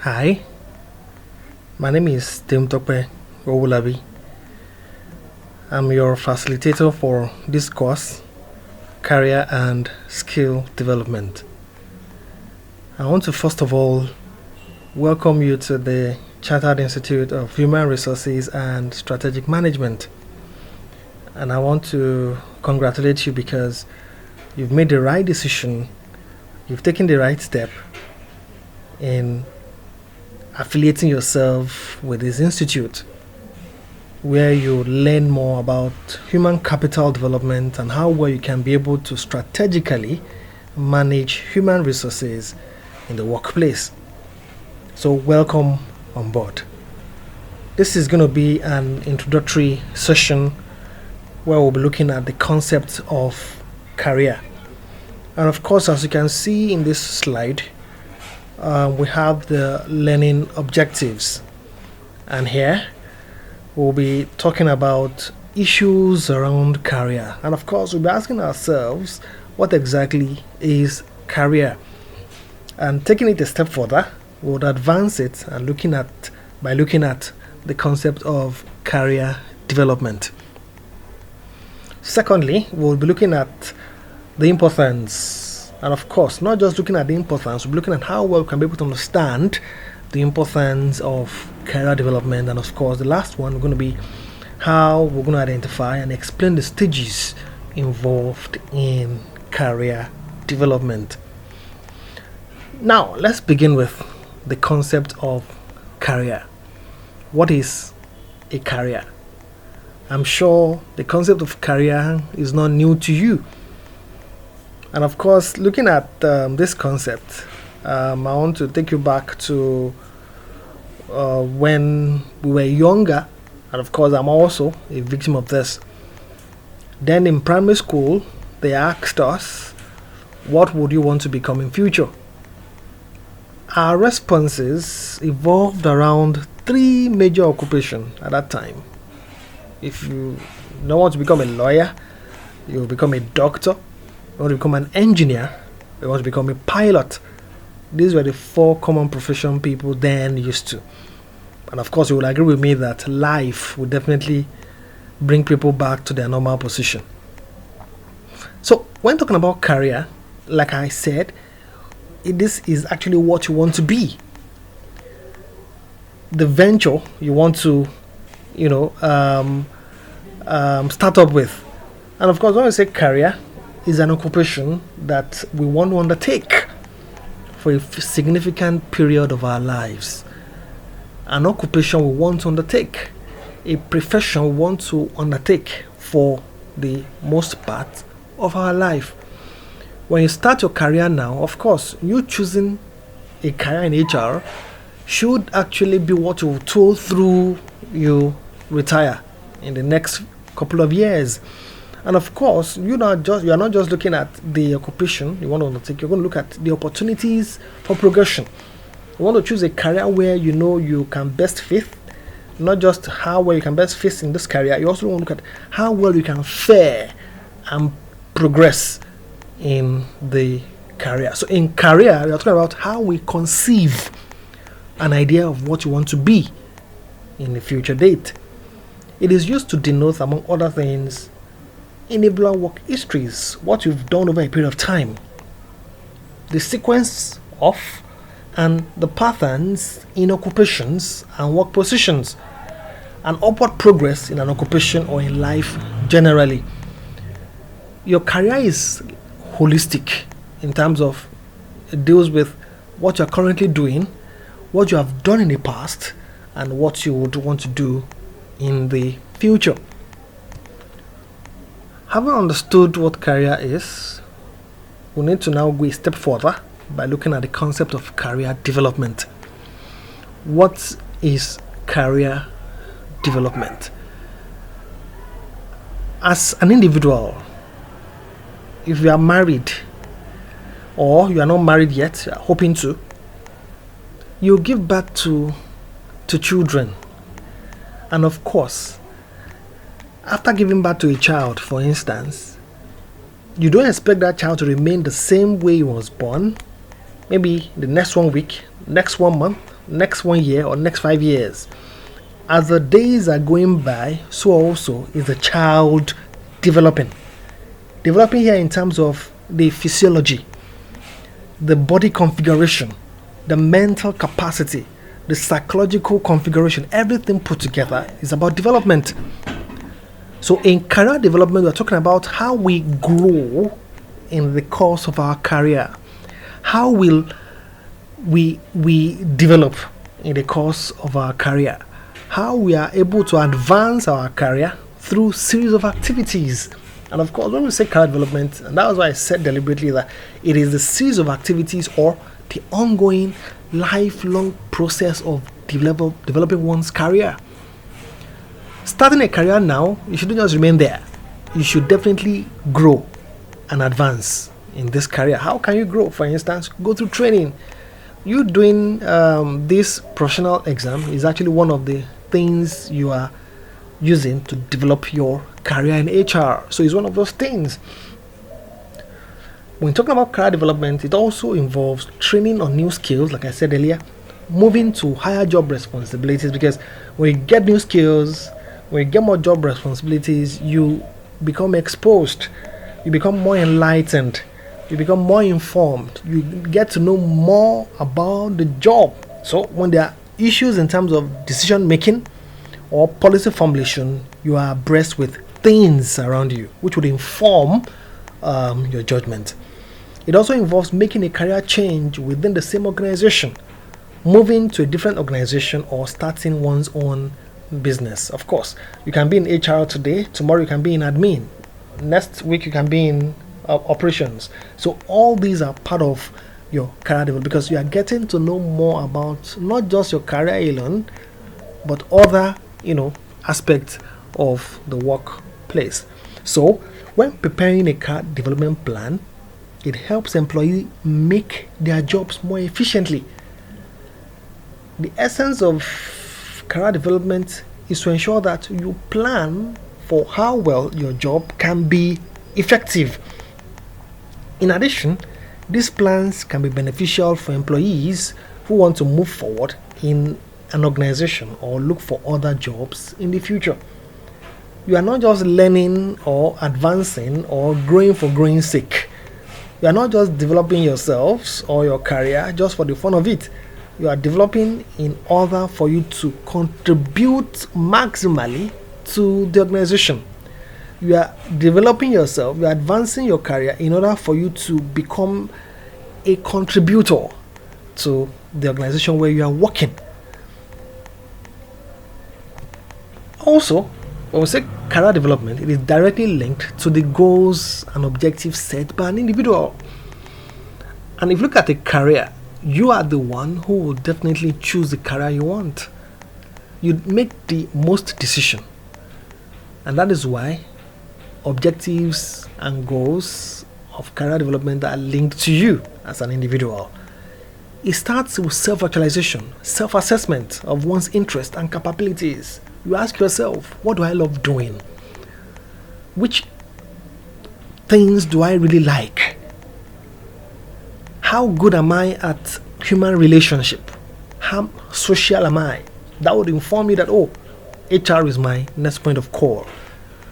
Hi, my name is Tim Tope Owulabi. I'm your facilitator for this course, Career and Skill Development. I want to first of all welcome you to the Chartered Institute of Human Resources and Strategic Management. And I want to congratulate you because you've made the right decision, you've taken the right step in affiliating yourself with this institute where you learn more about human capital development and how well you can be able to strategically manage human resources in the workplace. So, welcome on board. This is going to be an introductory session where we'll be looking at the concept of career. And of course, as you can see in this slide, we have the learning objectives. And here we'll be talking about issues around career. And of course, we'll be asking ourselves what exactly is career. And taking it a step further, we would advance it and looking at the concept of career development. Secondly, we'll be looking at the importance, and of course, not just looking at the importance, we'll be looking at how well we can be able to understand the importance of career development. And of course, the last one we're going to be how we're going to identify and explain the stages involved in career development. Now, let's begin with the concept of career. What is a career? I'm sure the concept of career is not new to you. And of course, looking at this concept, I want to take you back to when we were younger. And of course, I'm also a victim of this. Then in primary school, they asked us, what would you want to become in future? Our responses evolved around three major occupations at that time. If you don't want to become a lawyer, you will become a doctor. You want to become an engineer, you want to become a pilot. These were the four common profession people then used to. And of course, you will agree with me that life will definitely bring people back to their normal position. So, when talking about career, like I said, this is actually what you want to be. The venture you want to, start up with. And of course, when I say career, is an occupation that we want to undertake for a significant period of our lives. An occupation we want to undertake, a profession we want to undertake for the most part of our life. When you start your career now, of course, you choosing a career in HR should actually be what you told through you retire in the next couple of years. And of course, you are not just looking at the occupation you want to undertake, you're going to look at the opportunities for progression. You want to choose a career where you know you can best fit, not just how well you can best fit in this career, you also want to look at how well you can fare and progress in the career. So in career, we are talking about how we conceive an idea of what you want to be in the future date. It is used to denote, among other things, enabler work histories, what you've done over a period of time, the sequence of and the patterns in occupations and work positions, and upward progress in an occupation or in life generally. Your career is holistic in terms of it deals with what you're currently doing, what you have done in the past, and what you would want to do in the future. Having understood what career is, we need to now go a step further by looking at the concept of career development. What is career development? As an individual, if you are married or you are not married yet, you are hoping to, you give birth to children. And of course, after giving birth to a child, for instance, you don't expect that child to remain the same way he was born, maybe the next 1 week, next 1 month, next 1 year or next 5 years. As the days are going by, so also is the child developing. Developing here in terms of the physiology, the body configuration, the mental capacity, the psychological configuration, everything put together is about development. So in career development, we're talking about how we grow in the course of our career. How will we develop in the course of our career? How we are able to advance our career through series of activities. And of course, when we say career development, and that was why I said deliberately that it is the series of activities or the ongoing lifelong process of developing one's career. Starting a career now, you shouldn't just remain there. You should definitely grow and advance in this career. How can you grow? For instance, go through training. You doing this professional exam is actually one of the things you are using to develop your career in HR. So it's one of those things. When talking about career development, it also involves training on new skills, like I said earlier, moving to higher job responsibilities, because when you get new skills, when you get more job responsibilities, you become exposed, you become more enlightened, you become more informed, you get to know more about the job. So when there are issues in terms of decision making or policy formulation, you are abreast with things around you which would inform your judgment. It also involves making a career change within the same organization, moving to a different organization, or starting one's own business. Of course, you can be in HR today, tomorrow you can be in admin, next week you can be in operations. So all these are part of your career development, because you are getting to know more about not just your career alone, but other aspects of the workplace. So when preparing a career development plan, it helps employees make their jobs more efficiently. The essence of career development is to ensure that you plan for how well your job can be effective. In addition, these plans can be beneficial for employees who want to move forward in an organization or look for other jobs in the future. You are not just learning or advancing or growing for growing's sake. You are not just developing yourselves or your career just for the fun of it. You are developing in order for you to contribute maximally to the organization. You are developing yourself, you are advancing your career in order for you to become a contributor to the organization where you are working. Also, when we say career development, it is directly linked to the goals and objectives set by an individual. And if you look at a career, you are the one who will definitely choose the career you want. You make the most decision. And that is why objectives and goals of career development are linked to you as an individual. It starts with self-actualization, self-assessment of one's interests and capabilities. You ask yourself, what do I love doing? Which things do I really like? How good am I at human relationship? How social am I? That would inform you that, HR is my next point of call.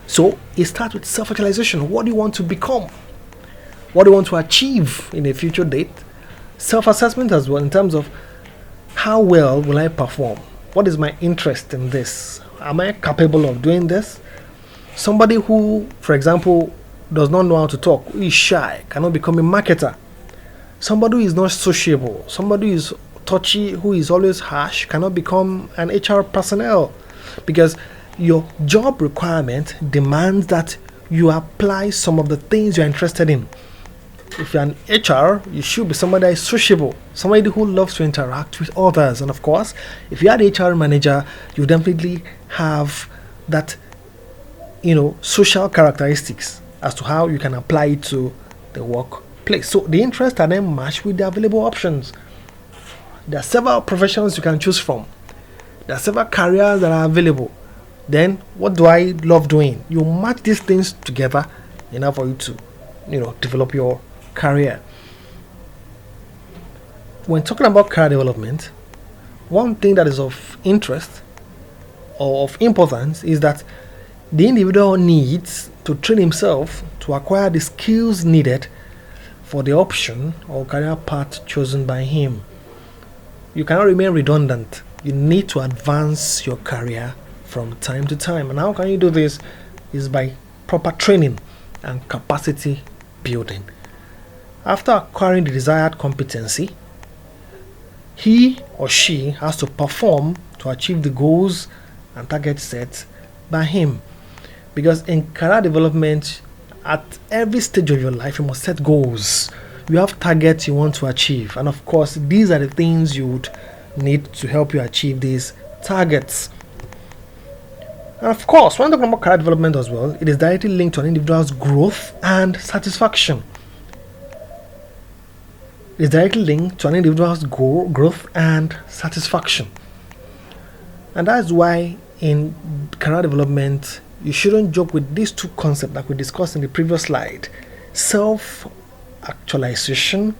So it starts with self-actualization. What do you want to become? What do you want to achieve in a future date? Self-assessment as well, in terms of how well will I perform? What is my interest in this? Am I capable of doing this? Somebody who, for example, does not know how to talk, who is shy, cannot become a marketer. Somebody who is not sociable, somebody who is touchy, who is always harsh, cannot become an HR personnel, because your job requirement demands that you apply some of the things you're interested in. If you're an HR, you should be somebody that is sociable, somebody who loves to interact with others. And of course, if you are the HR manager, you definitely have that, social characteristics as to how you can apply it to the workplace. So the interests are then matched with the available options. There are several professions you can choose from. There are several careers that are available. Then, what do I love doing? You match these things together in order for you to, develop your career. When talking about career development, one thing that is of interest or of importance is that the individual needs to train himself to acquire the skills needed for the option or career path chosen by him. You cannot remain redundant. You need to advance your career from time to time. And how can you do this? Is by proper training and capacity building. After acquiring the desired competency, he or she has to perform to achieve the goals and targets set by him. Because in career development, at every stage of your life, you must set goals. You have targets you want to achieve. And of course, these are the things you would need to help you achieve these targets. And of course, when talking about career development as well, it is directly linked to an individual's growth and satisfaction. It is directly linked to an individual's growth and satisfaction. And that's why in career development, you shouldn't joke with these two concepts that we discussed in the previous slide: self-actualization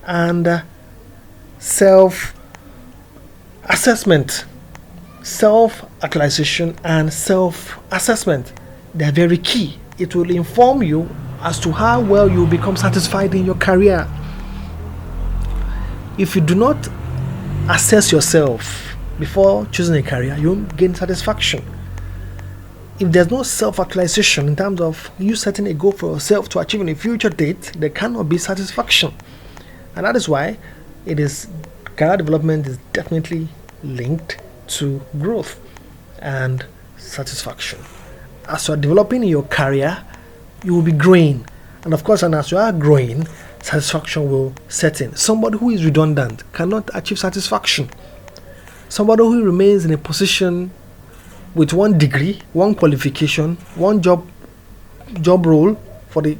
and self-assessment. Self-actualization and self-assessment, they're very key. It will inform you as to how well you become satisfied in your career. If you do not assess yourself before choosing a career, you won't gain satisfaction. If there's no self-actualization in terms of you setting a goal for yourself to achieve in a future date, there cannot be satisfaction. And that is why career development is definitely linked to growth and satisfaction. As you are developing in your career, you will be growing. And of course, and as you are growing, satisfaction will set in. Somebody who is redundant cannot achieve satisfaction. Somebody who remains in a position with one degree, one qualification, one job role for a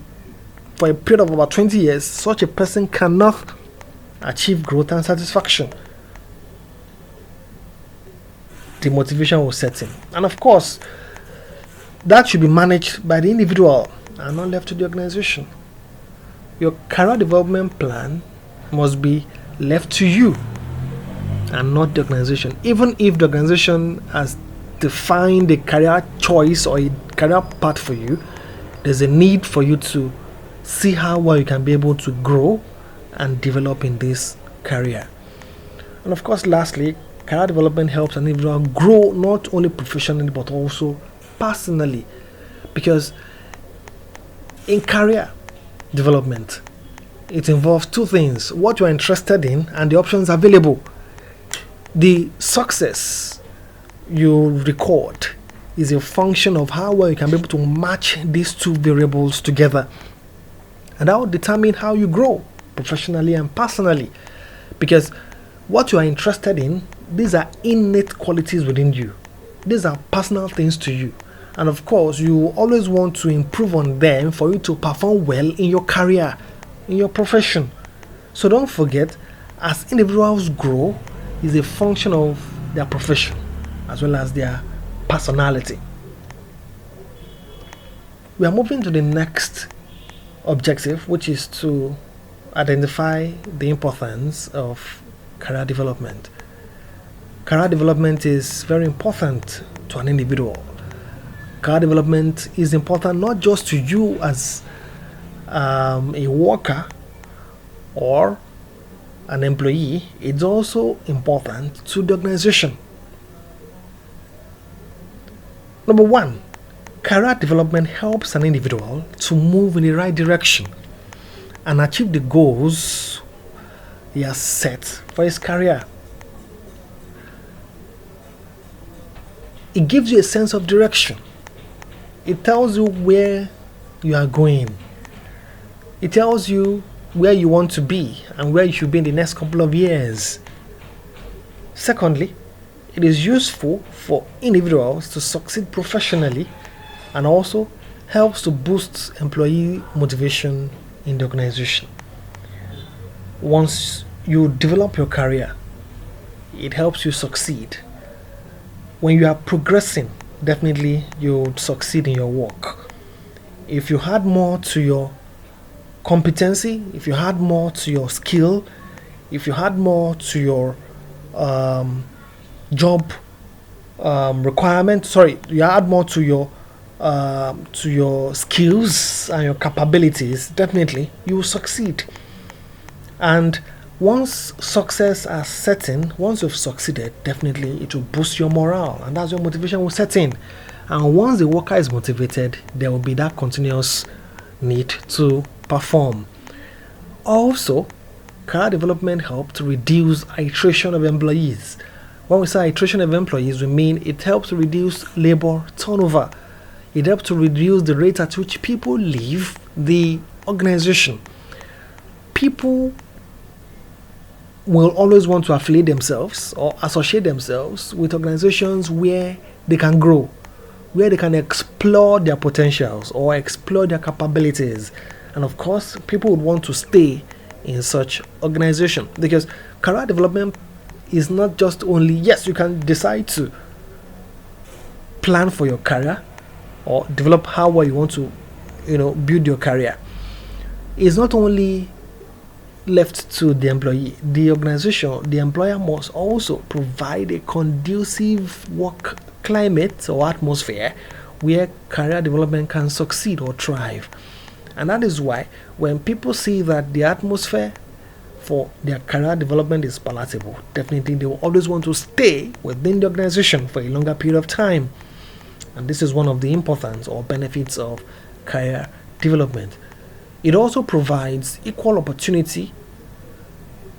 period of about 20 years, such a person cannot achieve growth and satisfaction. The motivation will set in. And of course, that should be managed by the individual and not left to the organization. Your career development plan must be left to you and not the organization. Even if the organization has defined a career choice or a career path for you, there's a need for you to see how well you can be able to grow and develop in this career. And of course, lastly, career development helps an individual grow not only professionally but also personally. Because in career development, it involves two things: what you are interested in and the options available. The success you record is a function of how well you can be able to match these two variables together. And that will determine how you grow professionally and personally. Because what you are interested in, these are innate qualities within you. These are personal things to you. And of course, you always want to improve on them for you to perform well in your career, in your profession. So don't forget, as individuals grow, is a function of their profession as well as their personality. We are moving to the next objective, which is to identify the importance of career development. Career development is very important to an individual. Career development is important not just to you as a worker or an employee, it's also important to the organization. Number one, career development helps an individual to move in the right direction and achieve the goals he has set for his career. It gives you a sense of direction. It tells you where you are going. It tells you where you want to be and where you should be in the next couple of years. Secondly, it is useful for individuals to succeed professionally and also helps to boost employee motivation in the organization. Once you develop your career, it helps you succeed. When you are progressing, definitely you'll succeed in your work. If you add more to your competency, if you add more to your skill, if you add more to your job requirement. Sorry, you add more to your skills and your capabilities. Definitely, you will succeed. And once success is certain, once you've succeeded, definitely it will boost your morale, and that's your motivation will set in. And once the worker is motivated, there will be that continuous need to perform. Also, career development helps to reduce attrition of employees. When we say attrition of employees, we mean it helps to reduce labor turnover. It helps to reduce the rate at which people leave the organization. People will always want to affiliate themselves or associate themselves with organizations where they can grow, where they can explore their potentials or explore their capabilities. And of course, people would want to stay in such organization, because career development is not just only, yes, you can decide to plan for your career or develop how well you want to build your career. It's not only left to the employee. The organization, the employer must also provide a conducive work climate or atmosphere where career development can succeed or thrive. And that is why when people see that the atmosphere for their career development is palatable, definitely they will always want to stay within the organization for a longer period of time. And this is one of the importance or benefits of career development. It also provides equal opportunity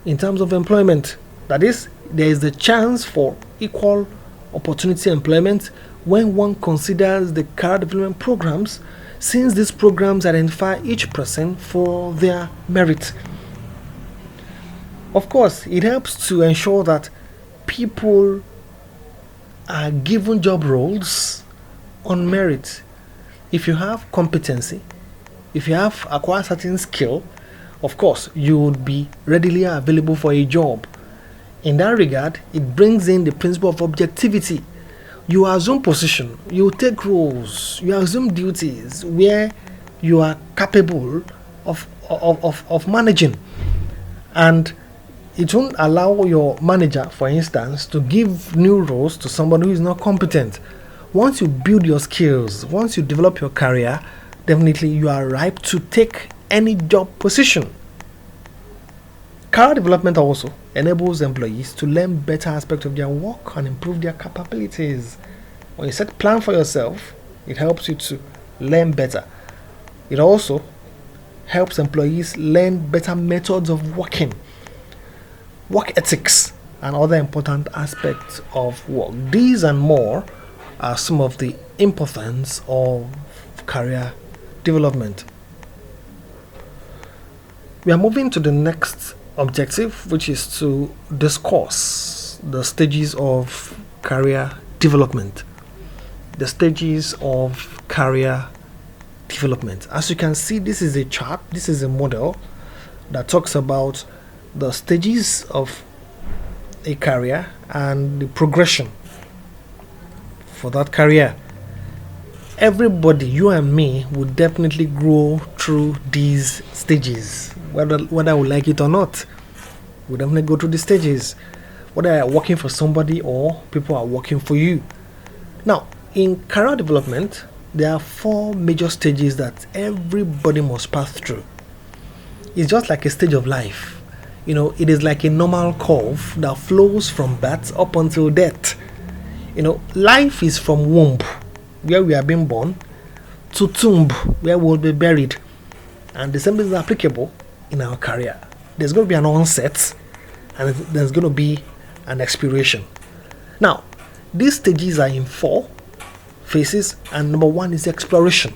in terms of employment. That is, there is the chance for equal opportunity employment when one considers the career development programs, since these programs identify each person for their merit. Of course, it helps to ensure that people are given job roles on merit. If you have competency, if you have acquired certain skill, of course, you would be readily available for a job. In that regard, it brings in the principle of objectivity. You assume position, you take roles, you assume duties where you are capable of managing. And it won't allow your manager, for instance, to give new roles to somebody who is not competent. Once you build your skills, once you develop your career, definitely you are ripe to take any job position. Career development also enables employees to learn better aspects of their work and improve their capabilities. When you set plan for yourself, it helps you to learn better. It also helps employees learn better methods of working, work ethics, and other important aspects of work. These and more are some of the importance of career development. We are moving to the next objective, which is to discuss the stages of career development. The stages of career development. As you can see, this is a chart, this is a model that talks about the stages of a career and the progression for that career. Everybody, you and me, would definitely grow through these stages, whether we like it or not. We definitely go through the stages, whether you're working for somebody or people are working for you. Now, in career development, there are 4 major stages that everybody must pass through. It's just like a stage of life. It is like a normal curve that flows from birth up until death. Life is from womb, where we are being born, to tomb, where we will be buried. And the same thing is applicable in our career. There's going to be an onset and there's going to be an expiration. Now, these stages are in 4 phases, and number 1 is exploration.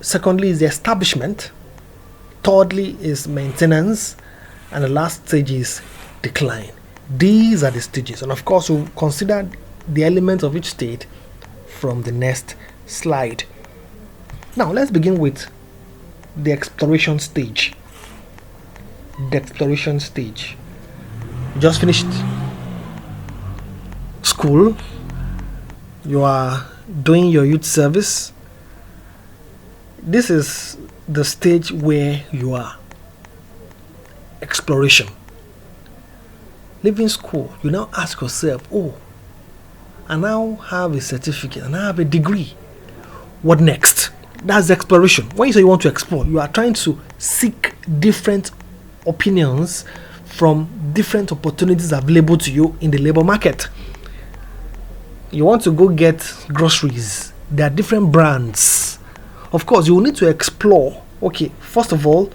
Secondly is the establishment. Thirdly is maintenance, and the last stage is decline. These are the stages, and of course we'll consider the elements of each stage from the next slide. Now let's begin with the exploration stage. The exploration stage. You just finished school, you are doing your youth service. This is the stage where you are. Exploration. leaving school, you now ask yourself, oh, I now have a certificate, and I have a degree. What next? That's exploration. When you say you want to explore, you are trying to seek different opinions from different opportunities available to you in the labor market. You want to go get groceries. There are different brands. Of course, you will need to explore. Okay, first of all,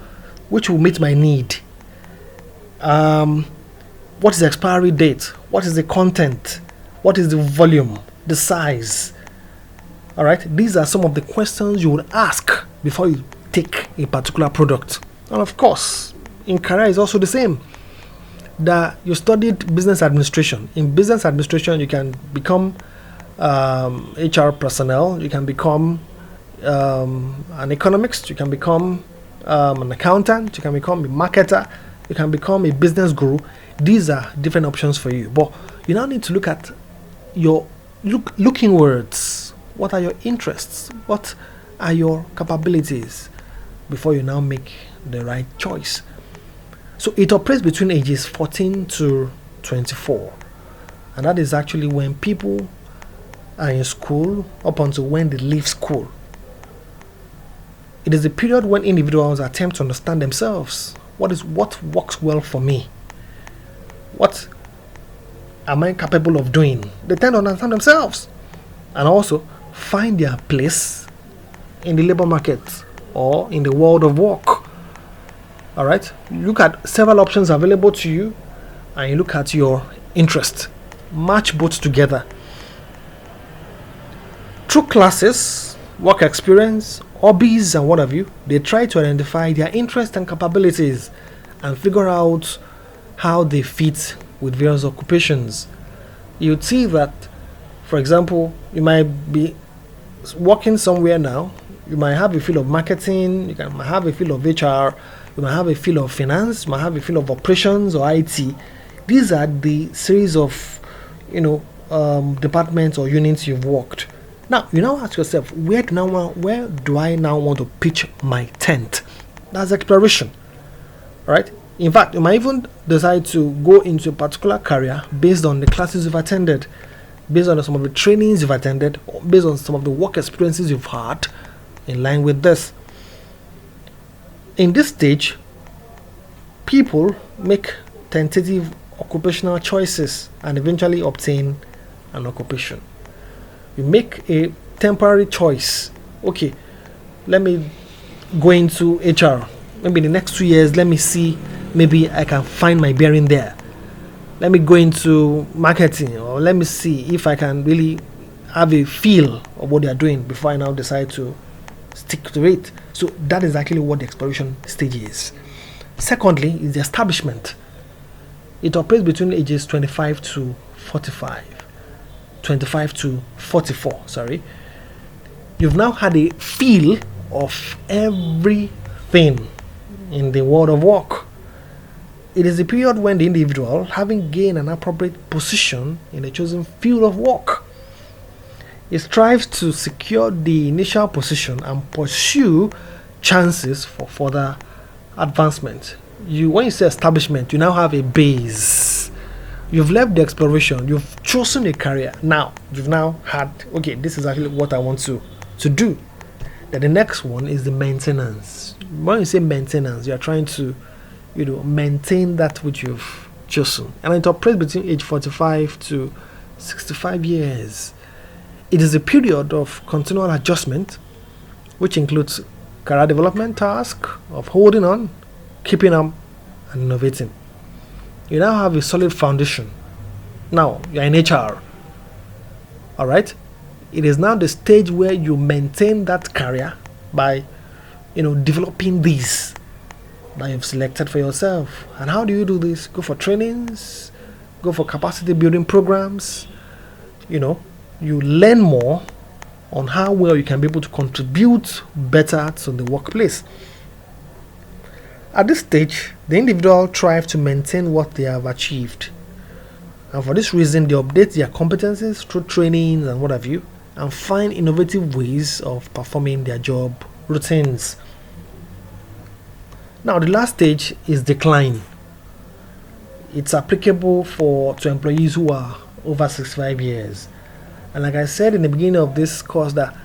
which will meet my need? What is the expiry date? What is the content? What is the volume? The size? All right, these are some of the questions you would ask before you take a particular product. And of course, in career is also the same. That you studied business administration. In business administration, you can become HR personnel. You can become an economist. You can become an accountant. You can become a marketer. You can become a business guru. These are different options for you. But you now need to look at your looking words. What are your interests? What are your capabilities before you now make the right choice? So it operates between ages 14 to 24. And that is actually when people are in school up until when they leave school. It is the period when individuals attempt to understand themselves. What works well for me? What am I capable of doing? They tend to understand themselves and also find their place in the labor market or in the world of work. All right, look at several options available to you and you look at your interest. Match both together. Through classes, work experience, hobbies, and what have you, they try to identify their interests and capabilities and figure out how they fit with various occupations. You'd see that, for example, you might be working somewhere now, you might have a field of marketing, you might have a field of HR, you might have a field of finance, you might have a field of operations or IT. These are the series of, departments or units you've worked. Now, you now ask yourself, where do I now want to pitch my tent? That's exploration, right? In fact, you might even decide to go into a particular career based on the classes you've attended, based on some of the trainings you've attended, or based on some of the work experiences you've had in line with this. In this stage, people make tentative occupational choices and eventually obtain an occupation. You make a temporary choice. Okay, let me go into HR. Maybe in the next 2 years, let me see, maybe I can find my bearing there. Let me go into marketing, or let me see if I can really have a feel of what they are doing before I now decide to stick to it. So that is actually what the exploration stage is. Secondly, is the establishment. It operates between ages 25 to 44, sorry. You've now had a feel of everything in the world of work. It is a period when the individual, having gained an appropriate position in a chosen field of work, it strives to secure the initial position and pursue chances for further advancement. When you say establishment, you now have a base. You've left the exploration, you've chosen a career. Now, you've now had, okay, this is actually what I want to do. Then the next one is the maintenance. When you say maintenance, you're trying to, maintain that which you've chosen. And it operates between age 45 to 65 years. It is a period of continual adjustment, which includes career development task of holding on, keeping up, and innovating. You now have a solid foundation. Now you're in HR. All right. It is now the stage where you maintain that career by, developing these that you've selected for yourself. And how do you do this? Go for trainings, go for capacity building programs. You learn more on how well you can be able to contribute better to the workplace. At this stage, the individual strives to maintain what they have achieved. And for this reason, they update their competencies through trainings and what have you, and find innovative ways of performing their job routines. Now, the last stage is decline. It's applicable to employees who are over 65 years. And like I said in the beginning of this course, that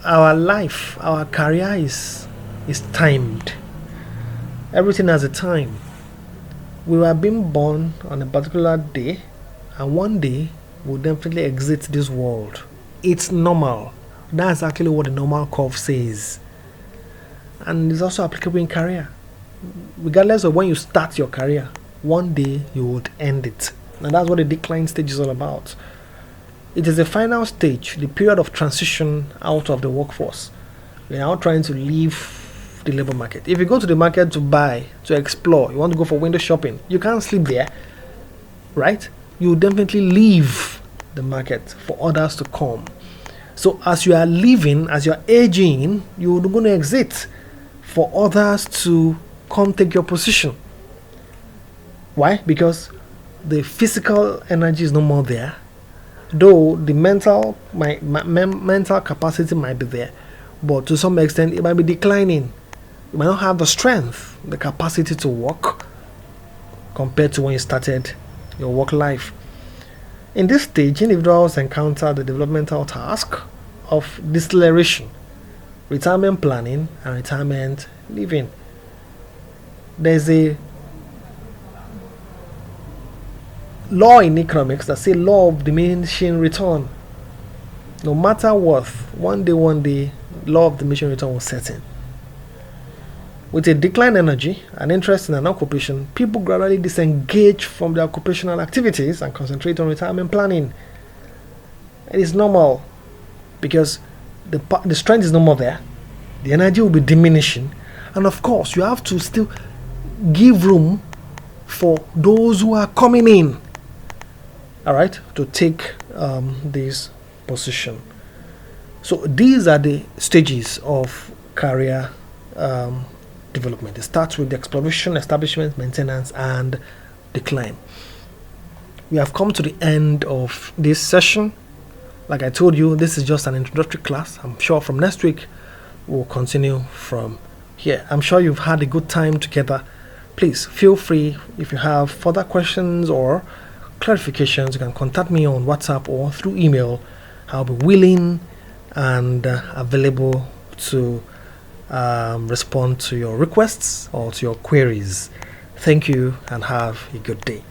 our life, our career is timed. Everything has a time. We were being born on a particular day, and one day we'll definitely exit this world. It's normal. That's actually what the normal curve says. And it's also applicable in career. Regardless of when you start your career, one day you would end it. And that's what the decline stage is all about. It is the final stage, the period of transition out of the workforce. We're now trying to leave the labor market. If you go to the market to buy, to explore, you want to go for window shopping, you can't sleep there, right? You definitely leave the market for others to come. So as you are leaving, as you are aging, you're going to exit for others to come take your position. Why? Because the physical energy is no more there, though the mental mental capacity might be there, but to some extent it might be declining. You might not have the strength, the capacity to work compared to when you started your work life. In this stage, individuals encounter the developmental task of deceleration, retirement planning, and retirement living. There's a law in economics that says law of diminishing return. No matter what, one day, law of diminishing return will set in. With a declined energy and interest in an occupation, people gradually disengage from their occupational activities and concentrate on retirement planning. It is normal because the strength is no more there. The energy will be diminishing. And of course, you have to still give room for those who are coming in, all right, to take this position. So these are the stages of career development. It starts with the exploration, establishment, maintenance, and decline. We have come to the end of this session. Like I told you, this is just an introductory class. I'm sure from next week we'll continue from here. I'm sure you've had a good time together. Please feel free, if you have further questions or clarifications, you can contact me on WhatsApp or through email. I'll be willing and available to respond to your requests or to your queries. Thank you and have a good day.